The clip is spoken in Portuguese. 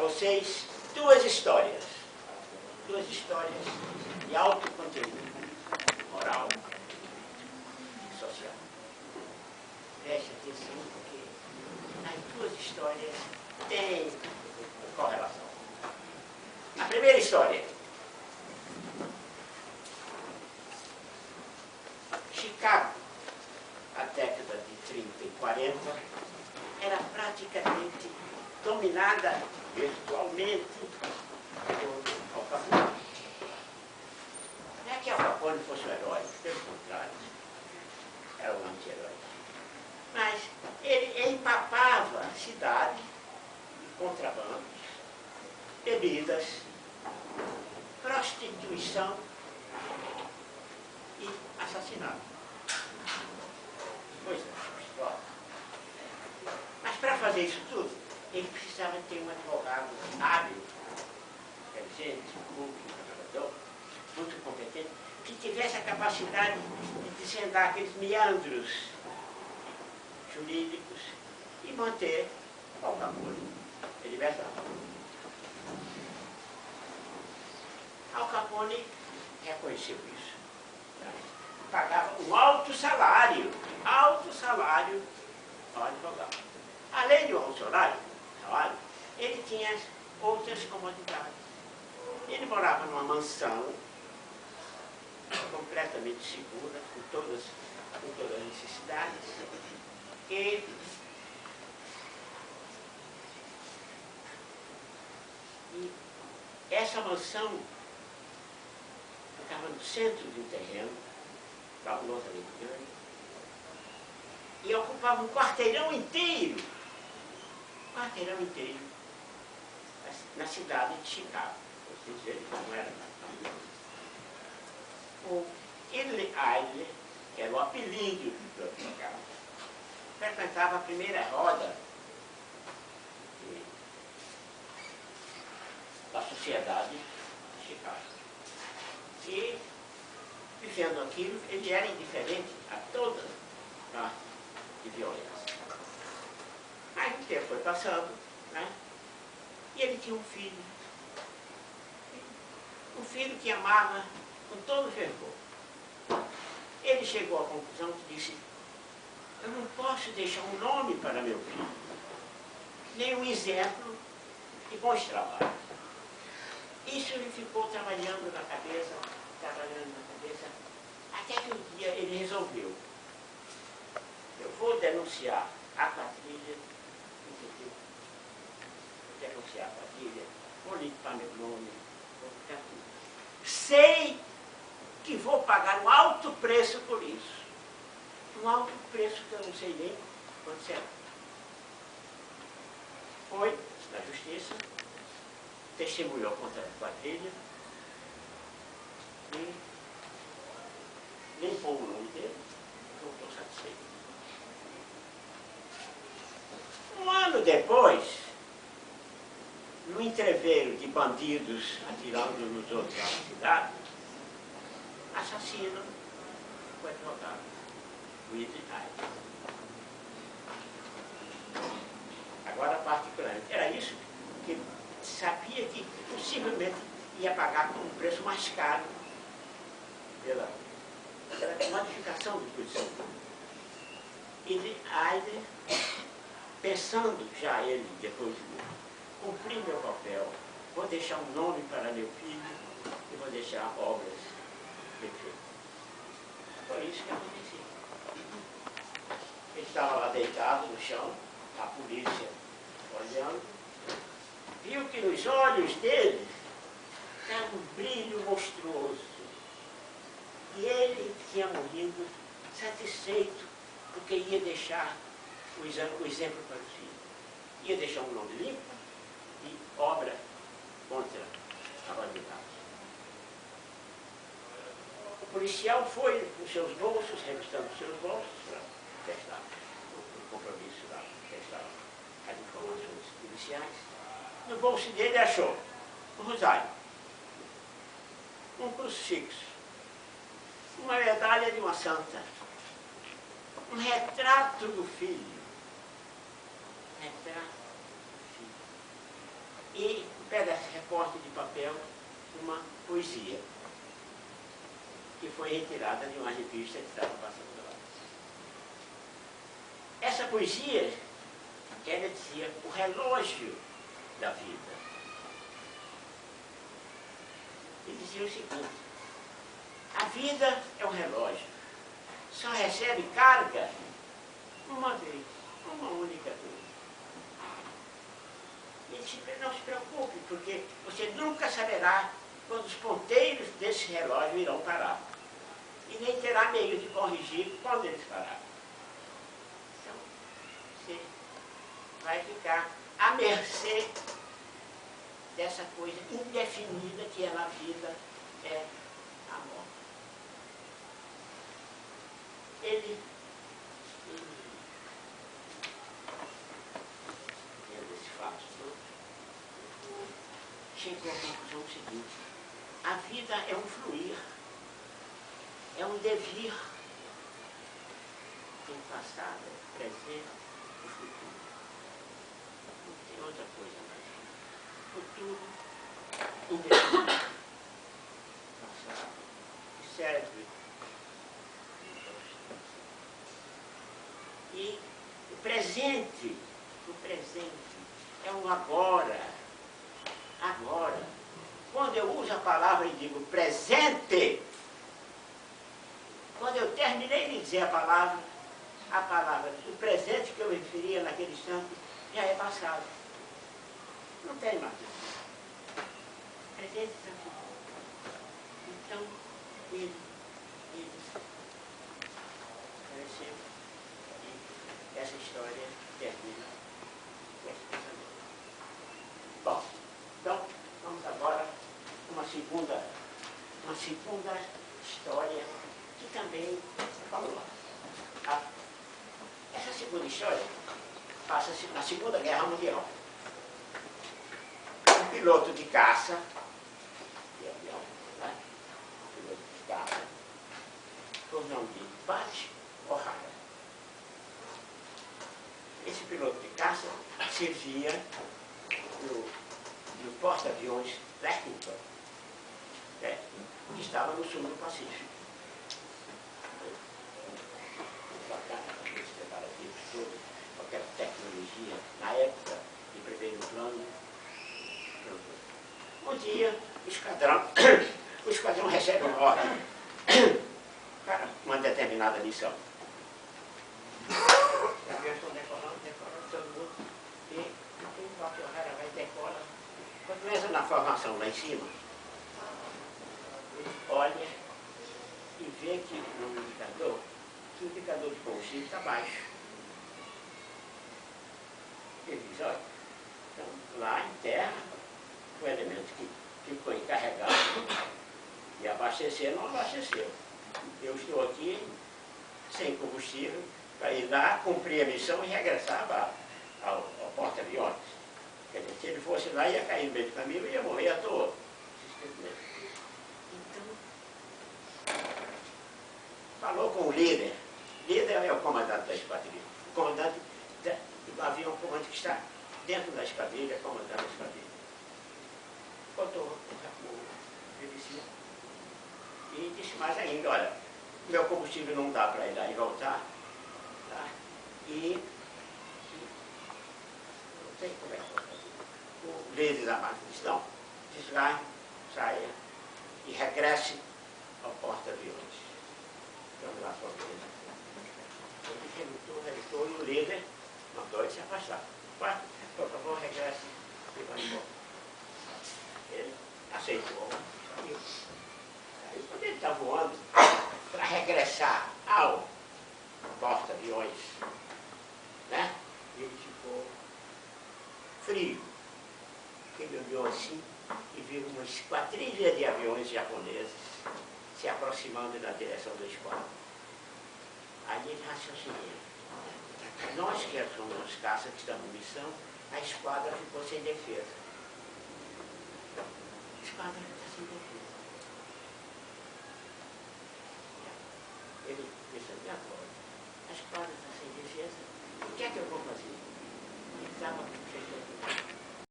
vocês duas histórias de alto conteúdo moral e social. Preste atenção, porque as duas histórias têm correlação. A primeira história. Chicago, a década de 30 e 40, era praticamente dominada virtualmente por Al Capone. Não é que Al Capone fosse um herói, pelo contrário, era um anti-herói. Mas ele empapava a cidade de contrabandos, bebidas, prostituição e assassinato. Coisa pistola. Mas para fazer isso tudo, ele precisava ter um advogado hábil, inteligente, trabalhador, muito competente, que tivesse a capacidade de desvendar aqueles meandros jurídicos e manter Al Capone em liberdade. Al Capone reconheceu isso. Pagava um alto salário ao advogado. Além do alto salário, ele tinha outras comodidades. Ele morava numa mansão completamente segura, com todas as necessidades. E essa mansão ficava no centro de um terreno, fabulosamente grande, e ocupava um quarteirão inteiro na cidade de Chicago. Ou seja, ele não era o Idle Idle, que era o apelido do advogado, frequentava a primeira roda da sociedade de Chicago. E, vivendo aquilo, ele era indiferente a toda a de violência. Aí o tempo foi passando, né? E ele tinha um filho que amava com todo fervor. Ele chegou à conclusão que disse: eu não posso deixar um nome para meu filho, nem um exemplo de bons trabalhos. Isso ele ficou trabalhando na cabeça, até que um dia ele resolveu: eu vou denunciar a quadrilha, vou limpar meu nome, vou ficar tudo. Sei que vou pagar um alto preço por isso. Um alto preço que eu não sei nem quanto será. Foi na justiça, testemunhou contra a quadrilha e limpou o nome dele e voltou satisfeito. Um ano depois, no entreveiro de bandidos atirando nos outros na cidade, assassinam o advogado, o Idle Idle. Agora, particularmente, era isso que ele sabia que possivelmente ia pagar com um preço mais caro pela modificação de posição. Idle Idle, pensando já ele, depois de cumprir meu papel, vou deixar um nome para meu filho e vou deixar obras perfeitas. Foi isso que aconteceu. Ele estava lá deitado no chão, a polícia olhando, viu que nos olhos dele estava um brilho monstruoso. E ele tinha morrido satisfeito, porque ia deixar o exemplo para o filho. Ia deixar um nome limpo e obra contra a bandidagem. O policial foi nos seus bolsos, revistando os seus bolsos, para testar o compromisso lá, testar as informações policiais. No bolso dele achou um rosário, um crucifixo, uma medalha de uma santa, um retrato do filho. Retrato do filho. e pega esse recorte de papel, uma poesia, que foi retirada de uma revista que estava passando lá. Essa poesia, ela dizia o relógio da vida. Ele dizia o seguinte: a vida é um relógio, só recebe carga uma vez, uma única vez. Ele disse: não se preocupe, porque você nunca saberá quando os ponteiros desse relógio irão parar. E nem terá meio de corrigir quando eles pararem. Então, você vai ficar à mercê dessa coisa indefinida que é na vida, é a morte. Ele esse fato todo, chegou à conclusão seguinte: a vida é um fluir, é um devir. Tem passado, presente e futuro. Não tem outra coisa mais. Futuro indefinido. Passado que serve. E o presente é um agora. Agora. Quando eu uso a palavra e digo presente, quando eu terminei de dizer a palavra do presente que eu me referia naquele instante, já é passado. Não tem mais. Presente está aqui. Então, ele apareceu e essa história termina com esse pensamento. Bom, então, vamos agora uma segunda história que também falou lá. Essa segunda história passa-se na Segunda Guerra Mundial. Um piloto de caça, de avião, né? Um piloto de caça, por nome de Butch O'Hara. Esse piloto de caça servia no porta-aviões Lexington, que estava no sul do Pacífico. Esse preparativo todo, qualquer tecnologia, na época, de primeiro plano. Um dia, o esquadrão recebe uma ordem para uma determinada missão. Os aviões estão decolando, todo mundo, e o Butch O'Hara vai decola. Quando entra na formação lá em cima, ele olha e vê que no indicador, que o indicador de combustível está baixo. Ele diz: olha, então, lá em terra, o elemento que ficou encarregado de abastecer não abasteceu. Eu estou aqui sem combustível para ir lá, cumprir a missão e regressar ao porta-aviões. Quer dizer, se ele fosse lá, ia cair no meio do caminho e ia morrer à toa. Então, falou com o líder. O líder é o comandante da esquadrilha. O comandante do avião, o comandante que está dentro da esquadrilha, comandante da esquadrilha. Botou o BBC e disse mais ainda: olha, meu combustível não dá para ir lá e voltar, tá? E não sei como é que vai fazer. O líder da máquina disse: não, desligue, saia e regresse ao porta-aviões. Vamos lá para o líder. Ele relutou e o líder mandou ele se afastar. Por favor, regresse e vai embora. Ele aceitou, saiu. Aí, quando ele está voando, para regressar ao porta-aviões, né? Ele ficou frio. Ele olhou assim e viu uma esquadrilha de aviões japoneses se aproximando na direção do esquadrão. Aí ele raciocinou: nós que somos os caças que estamos em missão, a esquadra ficou sem defesa. A esquadra está sem defesa. Ele disse: e agora? A esquadra está sem defesa, o que é que eu vou fazer? Ele estava com jeito.